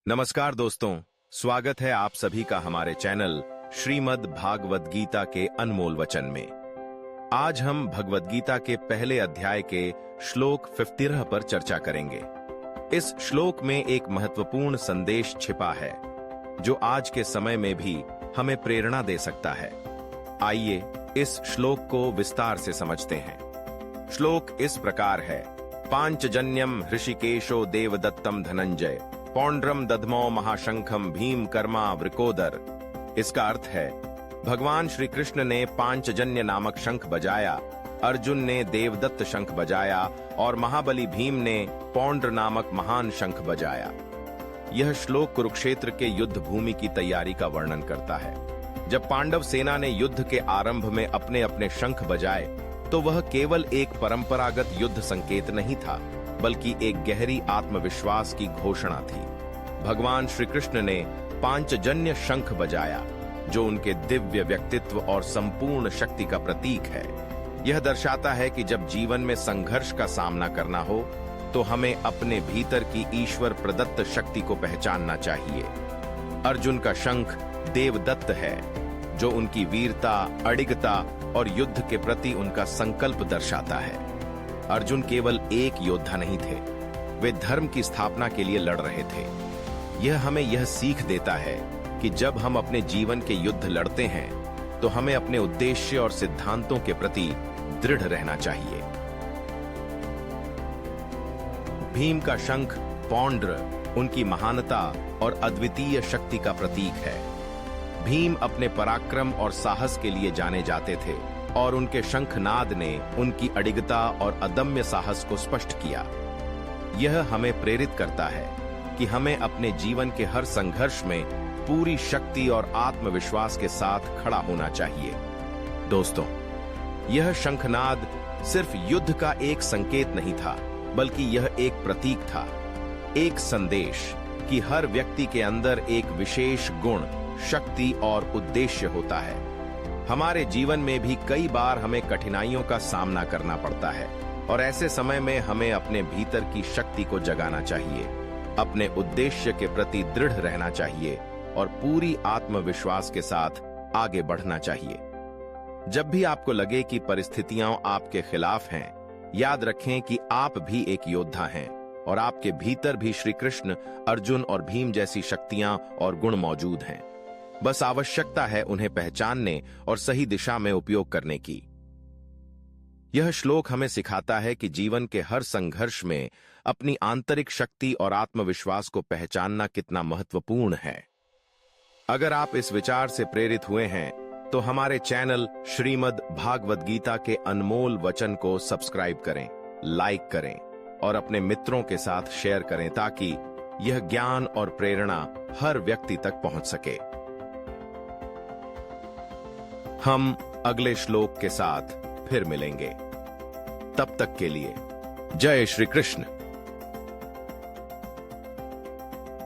नमस्कार दोस्तों, स्वागत है आप सभी का हमारे चैनल श्रीमद् भागवत गीता के अनमोल वचन में। आज हम भगवत गीता के पहले अध्याय के श्लोक 15 पर चर्चा करेंगे। इस श्लोक में एक महत्वपूर्ण संदेश छिपा है जो आज के समय में भी हमें प्रेरणा दे सकता है। आइए इस श्लोक को विस्तार से समझते हैं। श्लोक इस प्रकार है। पांचजन्यम ऋषिकेशो देवदत्तम धनंजय पौंड्रम दधमो महाशंखम भीम कर्मा वृकोदर। इसका अर्थ है, भगवान श्री कृष्ण ने पांचजन्य नामक शंख बजाया, अर्जुन ने देवदत्त शंख बजाया और महाबली भीम ने पौंड्र नामक महान शंख बजाया। यह श्लोक कुरुक्षेत्र के युद्ध भूमि की तैयारी का वर्णन करता है। जब पांडव सेना ने युद्ध के आरंभ में अपने अपने शंख बजाए तो वह केवल एक परंपरागत युद्ध संकेत नहीं था, बल्कि एक गहरी आत्मविश्वास की घोषणा थी। भगवान श्री कृष्ण ने पांचजन्य शंख बजाया, जो उनके दिव्य व्यक्तित्व और संपूर्ण शक्ति का प्रतीक है। यह दर्शाता है कि जब जीवन में संघर्ष का सामना करना हो तो हमें अपने भीतर की ईश्वर प्रदत्त शक्ति को पहचानना चाहिए। अर्जुन का शंख देवदत्त है, जो उनकी वीरता, अडिगता और युद्ध के प्रति उनका संकल्प दर्शाता है। अर्जुन केवल एक योद्धा नहीं थे, वे धर्म की स्थापना के लिए लड़ रहे थे। यह हमें यह सीख देता है कि जब हम अपने जीवन के युद्ध लड़ते हैं तो हमें अपने उद्देश्य और सिद्धांतों के प्रति दृढ़ रहना चाहिए। भीम का शंख पौंड्र उनकी महानता और अद्वितीय शक्ति का प्रतीक है। भीम अपने पराक्रम और साहस के लिए जाने जाते थे और उनके शंखनाद ने उनकी अडिगता और अदम्य साहस को स्पष्ट किया। यह हमें प्रेरित करता है कि हमें अपने जीवन के हर संघर्ष में पूरी शक्ति और आत्मविश्वास के साथ खड़ा होना चाहिए। दोस्तों, यह शंखनाद सिर्फ युद्ध का एक संकेत नहीं था, बल्कि यह एक प्रतीक था, एक संदेश कि हर व्यक्ति के अंदर एक विशेष गुण, शक्ति और उद्देश्य होता है। हमारे जीवन में भी कई बार हमें कठिनाइयों का सामना करना पड़ता है और ऐसे समय में हमें अपने भीतर की शक्ति को जगाना चाहिए, अपने उद्देश्य के प्रति दृढ़ रहना चाहिए और पूरी आत्मविश्वास के साथ आगे बढ़ना चाहिए। जब भी आपको लगे कि परिस्थितियां आपके खिलाफ हैं, याद रखें कि आप भी एक योद्धा हैं और आपके भीतर भी श्री कृष्ण, अर्जुन और भीम जैसी शक्तियां और गुण मौजूद हैं। बस आवश्यकता है उन्हें पहचानने और सही दिशा में उपयोग करने की। यह श्लोक हमें सिखाता है कि जीवन के हर संघर्ष में अपनी आंतरिक शक्ति और आत्मविश्वास को पहचानना कितना महत्वपूर्ण है। अगर आप इस विचार से प्रेरित हुए हैं तो हमारे चैनल श्रीमद् भागवत गीता के अनमोल वचन को सब्सक्राइब करें, लाइक करें और अपने मित्रों के साथ शेयर करें, ताकि यह ज्ञान और प्रेरणा हर व्यक्ति तक पहुंच सके। हम अगले श्लोक के साथ फिर मिलेंगे। तब तक के लिए जय श्री कृष्ण।